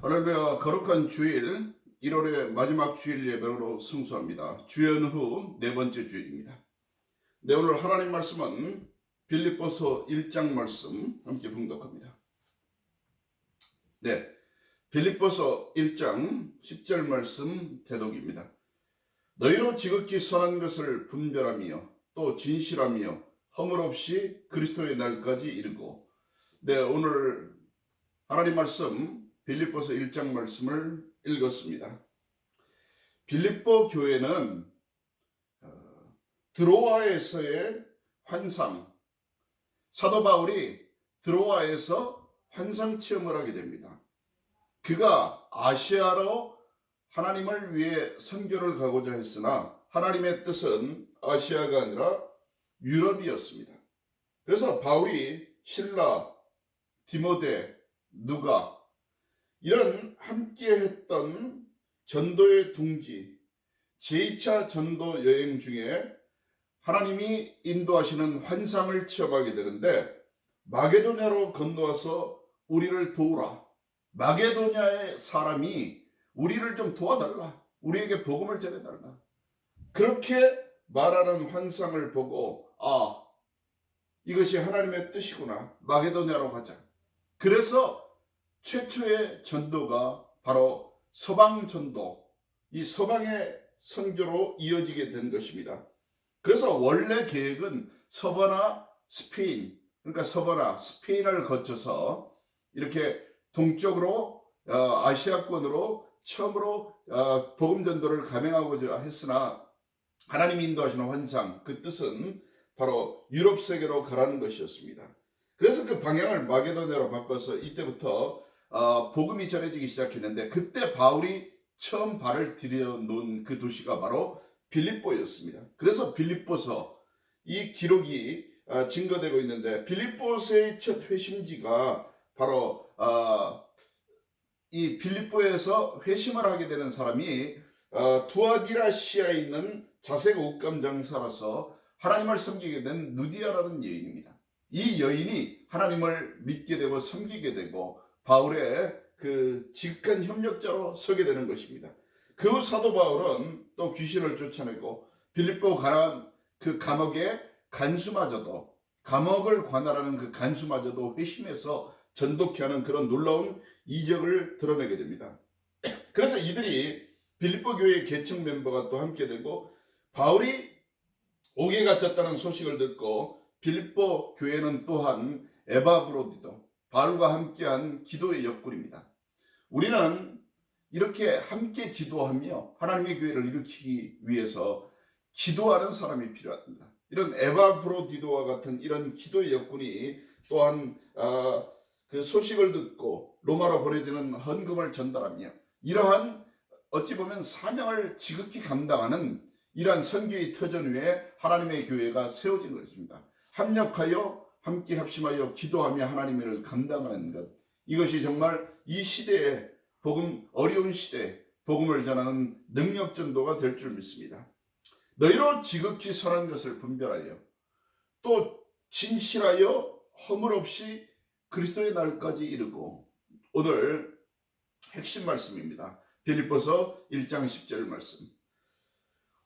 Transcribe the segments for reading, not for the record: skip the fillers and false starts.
할렐루야. 거룩한 주일 1월의 마지막 주일 예배로 승수합니다. 주연 후 네 번째 주일입니다. 네, 오늘 하나님 말씀은 빌립보서 1장 말씀 함께 봉독합니다. 네, 빌립보서 1장 10절 말씀 대독입니다. 너희로 지극히 선한 것을 분별하며 또 진실하며 허물 없이 그리스도의 날까지 이르고. 네, 오늘 하나님 말씀 빌립보서 1장 말씀을 읽었습니다. 빌립보 교회는 드로아에서의 환상, 사도 바울이 드로아에서 환상 체험을 하게 됩니다. 그가 아시아로 하나님을 위해 선교를 가고자 했으나 하나님의 뜻은 아시아가 아니라 유럽이었습니다. 그래서 바울이 실라, 디모데, 누가 이런 함께 했던 전도의 동기, 제2차 전도 여행 중에 하나님이 인도하시는 환상을 체험하게 되는데, 마게도냐로 건너와서 우리를 도우라. 마게도냐의 사람이 우리를 좀 도와달라. 우리에게 복음을 전해달라. 그렇게 말하는 환상을 보고, 이것이 하나님의 뜻이구나. 마게도냐로 가자. 그래서 최초의 전도가 바로 서방 전도, 이 서방의 선교로 이어지게 된 것입니다. 그래서 원래 계획은 서바나 스페인, 그러니까 서바나 스페인을 거쳐서 이렇게 동쪽으로 아시아권으로 처음으로 복음 전도를 감행하고자 했으나 하나님이 인도하시는 환상, 그 뜻은 바로 유럽 세계로 가라는 것이었습니다. 그래서 그 방향을 마게도냐로 바꿔서 이때부터 복음이 전해지기 시작했는데, 그때 바울이 처음 발을 들여놓은 그 도시가 바로 빌립보였습니다. 그래서 빌립보서 이 기록이 증거되고 있는데, 빌립보서의 첫 회심지가 바로 이 빌립보에서 회심을 하게 되는 사람이 두아디라시아에 있는 자색 옷감 장사라서 하나님을 섬기게 된 누디아라는 여인입니다. 이 여인이 하나님을 믿게 되고 섬기게 되고 바울의 그 직간 협력자로 서게 되는 것입니다. 그 후 사도 바울은 또 귀신을 쫓아내고 빌립보 가난 그 감옥의 간수마저도, 감옥을 관할하는 그 간수마저도 회심해서 전독케 하는 그런 놀라운 이적을 드러내게 됩니다. 그래서 이들이 빌립보 교회의 개척 멤버가 또 함께 되고, 바울이 옥에 갇혔다는 소식을 듣고 빌립보 교회는 또한 에바브로디도, 바울과 함께한 기도의 옆구리입니다. 우리는 이렇게 함께 기도하며 하나님의 교회를 일으키기 위해서 기도하는 사람이 필요합니다. 이런 에바브로디도와 같은 이런 기도의 옆구리, 또한 그 소식을 듣고 로마로 보내지는 헌금을 전달하며 이러한 어찌 보면 사명을 지극히 감당하는 이러한 선교의 터전 위에 하나님의 교회가 세워진 것입니다. 합력하여 함께 합심하여 기도하며 하나님의 일을 감당하는 것, 이것이 정말 이 시대에 어려운 시대에 복음을 전하는 능력 전도가 될 줄 믿습니다. 너희로 지극히 선한 것을 분별하여 또 진실하여 허물 없이 그리스도의 날까지 이르고. 오늘 핵심 말씀입니다. 빌립보서 1장 10절 말씀.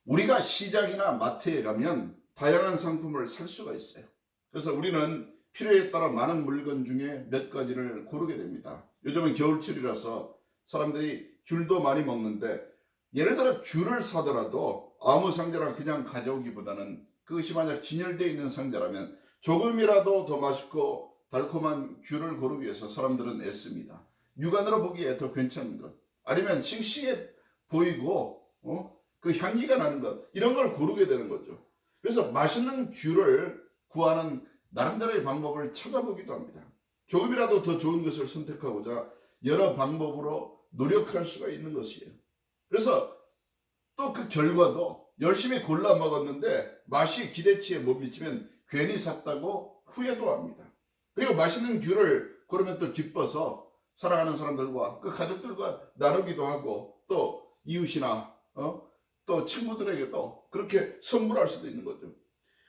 우리가 시장이나 마트에 가면 다양한 상품을 살 수가 있어요. 그래서 우리는 필요에 따라 많은 물건 중에 몇 가지를 고르게 됩니다. 요즘은 겨울철이라서 사람들이 귤도 많이 먹는데, 예를 들어 귤을 사더라도 아무 상자나 그냥 가져오기보다는 그것이 만약 진열되어 있는 상자라면 조금이라도 더 맛있고 달콤한 귤을 고르기 위해서 사람들은 애씁니다. 육안으로 보기에 더 괜찮은 것, 아니면 싱싱해 보이고 그 향기가 나는 것, 이런 걸 고르게 되는 거죠. 그래서 맛있는 귤을 구하는 나름대로의 방법을 찾아보기도 합니다. 조금이라도 더 좋은 것을 선택하고자 여러 방법으로 노력할 수가 있는 것이에요. 그래서 또 그 결과도 열심히 골라 먹었는데 맛이 기대치에 못 미치면 괜히 샀다고 후회도 합니다. 그리고 맛있는 귤을 고르면 또 기뻐서 사랑하는 사람들과 그 가족들과 나누기도 하고, 또 이웃이나 또 친구들에게도 그렇게 선물할 수도 있는 거죠.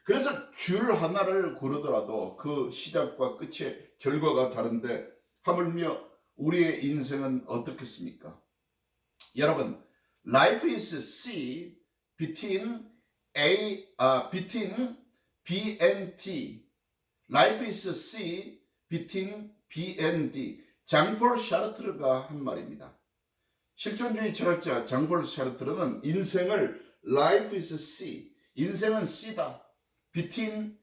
그래서 귤 하나를 고르더라도 그 시작과 끝의 결과가 다른데, 하물며 우리의 인생은 어떻겠습니까? 여러분, life is C between B and D. Life is C between B and D. 장폴 샤르트르가 한 말입니다. 실존주의 철학자 장폴 샤르트르는 인생을 life is C, 인생은 C다. between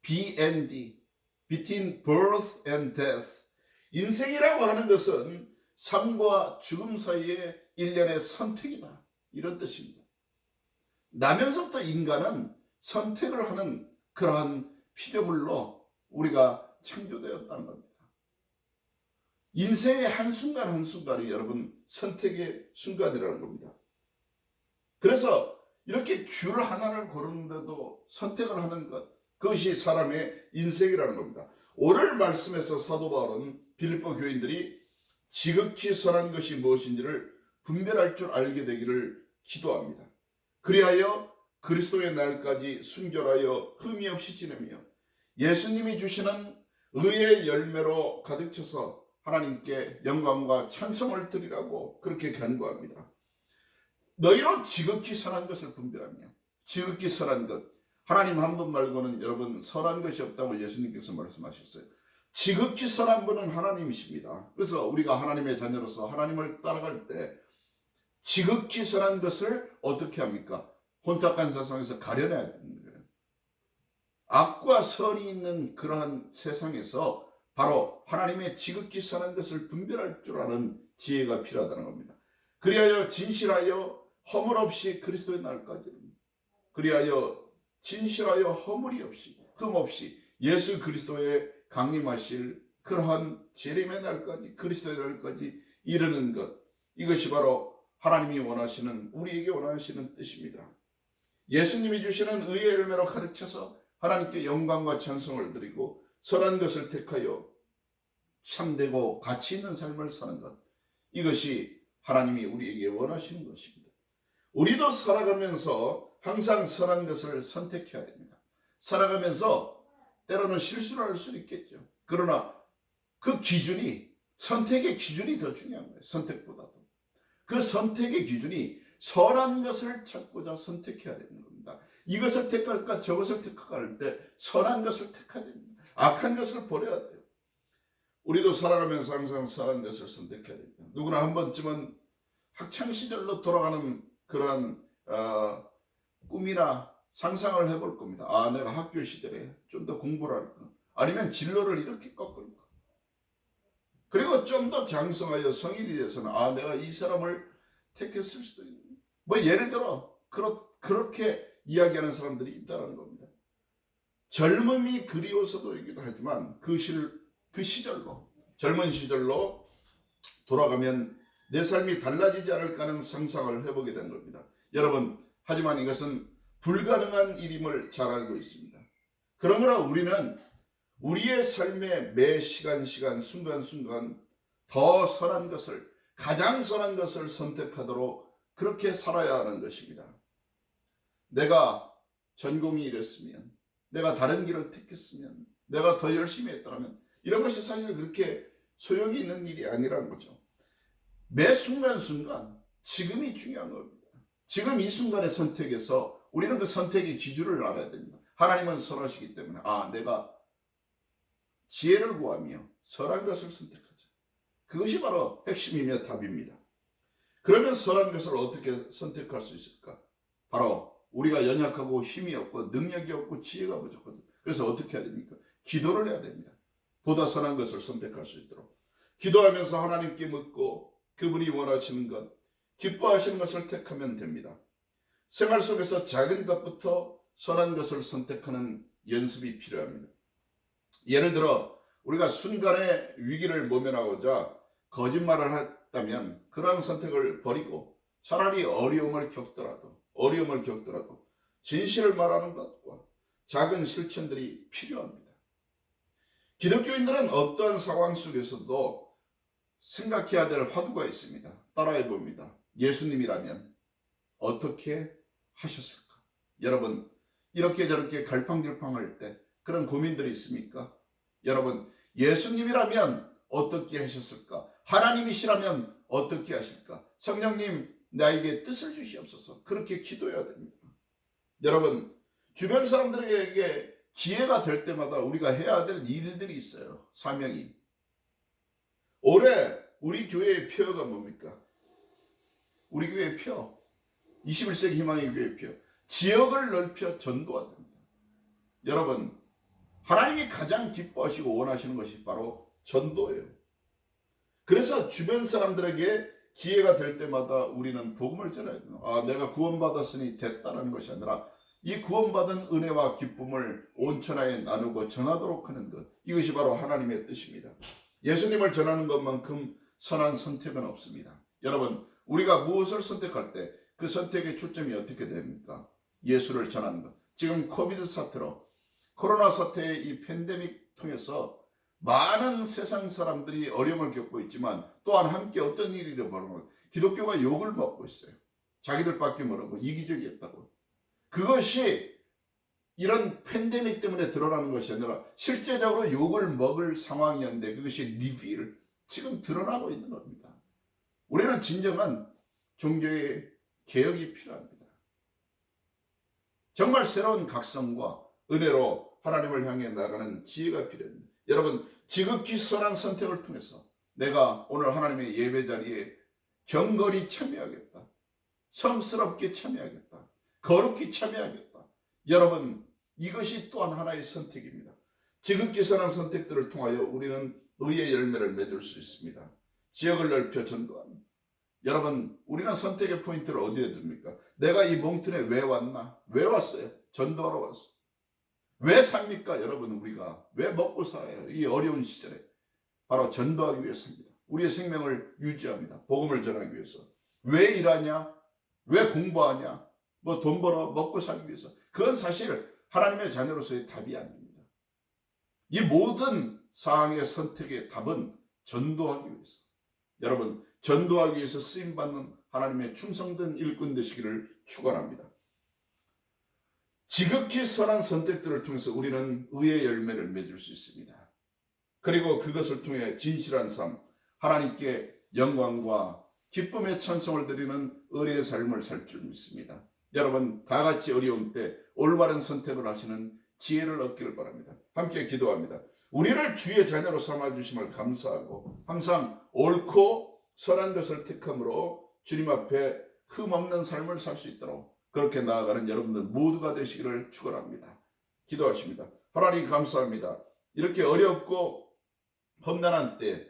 B and D, between birth and death. 인생이라고 하는 것은 삶과 죽음 사이의 일련의 선택이다. 이런 뜻입니다. 나면서부터 인간은 선택을 하는 그러한 피조물로 우리가 창조되었다는 겁니다. 인생의 한순간 한순간이 여러분 선택의 순간이라는 겁니다. 그래서 이렇게 귤 하나를 고르는데도 선택을 하는 것, 그것이 사람의 인생이라는 겁니다. 오늘 말씀에서 사도 바울은 빌립보 교인들이 지극히 선한 것이 무엇인지를 분별할 줄 알게 되기를 기도합니다. 그리하여 그리스도의 날까지 순결하여 흠이 없이 지내며 예수님이 주시는 의의 열매로 가득 차서 하나님께 영광과 찬송을 드리라고 그렇게 간구합니다. 너희로 지극히 선한 것을 분별하며, 지극히 선한 것, 하나님 한 분 말고는 여러분 선한 것이 없다고 예수님께서 말씀하셨어요. 지극히 선한 분은 하나님이십니다. 그래서 우리가 하나님의 자녀로서 하나님을 따라갈 때 지극히 선한 것을 어떻게 합니까? 혼탁한 세상에서 가려내야 되는 거예요. 악과 선이 있는 그러한 세상에서 바로 하나님의 지극히 선한 것을 분별할 줄 아는 지혜가 필요하다는 겁니다. 그리하여 진실하여 허물 없이 그리스도의 날까지, 그리하여 진실하여 허물이 없이 흠 없이 예수 그리스도의 강림하실 그러한 재림의 날까지, 그리스도의 날까지 이르는 것, 이것이 바로 하나님이 원하시는, 우리에게 원하시는 뜻입니다. 예수님이 주시는 의의 열매로 가르쳐서 하나님께 영광과 찬송을 드리고 선한 것을 택하여 참되고 가치 있는 삶을 사는 것, 이것이 하나님이 우리에게 원하시는 것입니다. 우리도 살아가면서 항상 선한 것을 선택해야 됩니다. 살아가면서 때로는 실수를 할 수 있겠죠. 그러나 그 기준이, 선택의 기준이 더 중요한 거예요. 선택보다도. 그 선택의 기준이 선한 것을 찾고자 선택해야 되는 겁니다. 이것을 택할까 저것을 택할까 할 때 선한 것을 택해야 됩니다. 악한 것을 버려야 돼요. 우리도 살아가면서 항상 선한 것을 선택해야 됩니다. 누구나 한 번쯤은 학창시절로 돌아가는 그러한 꿈이나 상상을 해볼 겁니다. 아, 내가 학교 시절에 좀 더 공부를 할까? 아니면 진로를 이렇게 꺾을까? 그리고 좀 더 장성하여 성인이 돼서는 아, 내가 이 사람을 택했을 수도 있는, 뭐 예를 들어 그렇게 이야기하는 사람들이 있다는 겁니다. 젊음이 그리워서도이기도 하지만 그 시절로, 젊은 시절로 돌아가면 내 삶이 달라지지 않을까 하는 상상을 해보게 된 겁니다. 여러분, 하지만 이것은 불가능한 일임을 잘 알고 있습니다. 그러므로 우리는 우리의 삶의 매 시간 순간순간 더 선한 것을, 가장 선한 것을 선택하도록 그렇게 살아야 하는 것입니다. 내가 전공이 이랬으면, 내가 다른 길을 택했으면, 내가 더 열심히 했더라면, 이런 것이 사실 그렇게 소용이 있는 일이 아니라는 거죠. 매 순간순간 지금이 중요한 겁니다. 지금 이 순간의 선택에서 우리는 그 선택의 기준을 알아야 됩니다. 하나님은 선하시기 때문에 아, 내가 지혜를 구하며 선한 것을 선택하자. 그것이 바로 핵심이며 답입니다. 그러면 선한 것을 어떻게 선택할 수 있을까? 바로 우리가 연약하고 힘이 없고 능력이 없고 지혜가 부족하다. 그래서 어떻게 해야 됩니까? 기도를 해야 됩니다. 보다 선한 것을 선택할 수 있도록 기도하면서 하나님께 묻고 그분이 원하시는 것, 기뻐하시는 것을 택하면 됩니다. 생활 속에서 작은 것부터 선한 것을 선택하는 연습이 필요합니다. 예를 들어 우리가 순간의 위기를 모면하고자 거짓말을 했다면 그러한 선택을 버리고 차라리 어려움을 겪더라도 진실을 말하는 것과 작은 실천들이 필요합니다. 기독교인들은 어떠한 상황 속에서도 생각해야 될 화두가 있습니다. 따라해 봅니다. 예수님이라면 어떻게 하셨을까? 여러분, 이렇게 저렇게 갈팡질팡할 때 그런 고민들이 있습니까? 여러분, 예수님이라면 어떻게 하셨을까? 하나님이시라면 어떻게 하실까? 성령님, 나에게 뜻을 주시옵소서. 그렇게 기도해야 됩니다. 여러분, 주변 사람들에게 기회가 될 때마다 우리가 해야 될 일들이 있어요. 사명이. 올해 우리 교회의 표어가 뭡니까? 우리 교회의 표, 21세기 희망의 교회의 표, 지역을 넓혀 전도하다. 여러분, 하나님이 가장 기뻐하시고 원하시는 것이 바로 전도예요. 그래서 주변 사람들에게 기회가 될 때마다 우리는 복음을 전해야 돼요. 내가 구원받았으니 됐다는 것이 아니라 이 구원받은 은혜와 기쁨을 온 천하에 나누고 전하도록 하는 것, 이것이 바로 하나님의 뜻입니다. 예수님을 전하는 것만큼 선한 선택은 없습니다. 여러분, 우리가 무엇을 선택할 때 그 선택의 초점이 어떻게 됩니까? 예수를 전하는 것. 지금 코비드 사태로, 코로나 사태의 이 팬데믹 통해서 많은 세상 사람들이 어려움을 겪고 있지만 또한 함께 어떤 일이 일어나면 기독교가 욕을 먹고 있어요. 자기들밖에 모르고 이기적이었다고. 그것이 이런 팬데믹 때문에 드러나는 것이 아니라 실제적으로 욕을 먹을 상황이었는데 그것이 리빌, 지금 드러나고 있는 겁니다. 우리는 진정한 종교의 개혁이 필요합니다. 정말 새로운 각성과 은혜로 하나님을 향해 나가는 지혜가 필요합니다. 여러분, 지극히 선한 선택을 통해서 내가 오늘 하나님의 예배 자리에 경건히 참여하겠다. 성스럽게 참여하겠다. 거룩히 참여하겠다. 여러분, 이것이 또한 하나의 선택입니다. 지극히 선한 선택들을 통하여 우리는 의의 열매를 맺을 수 있습니다. 지역을 넓혀 전도합니다. 여러분, 우리는 선택의 포인트를 어디에 둡니까? 내가 이 몽튼에 왜 왔나? 왜 왔어요? 전도하러 왔어. 왜 삽니까? 여러분, 우리가 왜 먹고 살아요? 이 어려운 시절에 바로 전도하기 위해서입니다. 우리의 생명을 유지합니다. 복음을 전하기 위해서. 왜 일하냐? 왜 공부하냐? 뭐 돈 벌어 먹고 살기 위해서. 그건 사실 하나님의 자녀로서의 답이 아닙니다. 이 모든 사항의 선택의 답은 전도하기 위해서. 여러분, 전도하기 위해서 쓰임받는 하나님의 충성된 일꾼 되시기를 축원합니다. 지극히 선한 선택들을 통해서 우리는 의의 열매를 맺을 수 있습니다. 그리고 그것을 통해 진실한 삶, 하나님께 영광과 기쁨의 찬송을 드리는 의의 삶을 살 줄 믿습니다. 여러분, 다 같이 어려운 때 올바른 선택을 하시는 지혜를 얻기를 바랍니다. 함께 기도합니다. 우리를 주의 자녀로 삼아주심을 감사하고 항상 옳고 선한 것을 택함으로 주님 앞에 흠없는 삶을 살 수 있도록 그렇게 나아가는 여러분들 모두가 되시기를 축원합니다. 기도하십니다. 하나님 감사합니다. 이렇게 어렵고 험난한 때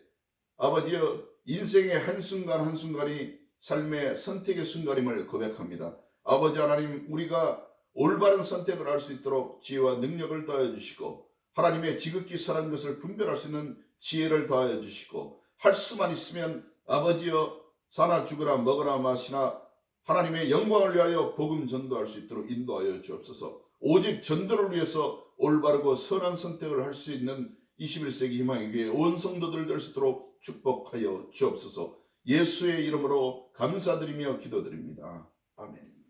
아버지여, 인생의 한순간 한순간이 삶의 선택의 순간임을 고백합니다. 아버지 하나님, 우리가 올바른 선택을 할 수 있도록 지혜와 능력을 더하여 주시고 하나님의 지극히 선한 것을 분별할 수 있는 지혜를 더하여 주시고 할 수만 있으면 아버지여, 사나 죽으나 먹으나 마시나 하나님의 영광을 위하여 복음 전도할 수 있도록 인도하여 주옵소서. 오직 전도를 위해서 올바르고 선한 선택을 할 수 있는 21세기 희망의 교회 온 성도들 될 수 있도록 축복하여 주옵소서. 예수의 이름으로 감사드리며 기도드립니다. 아멘.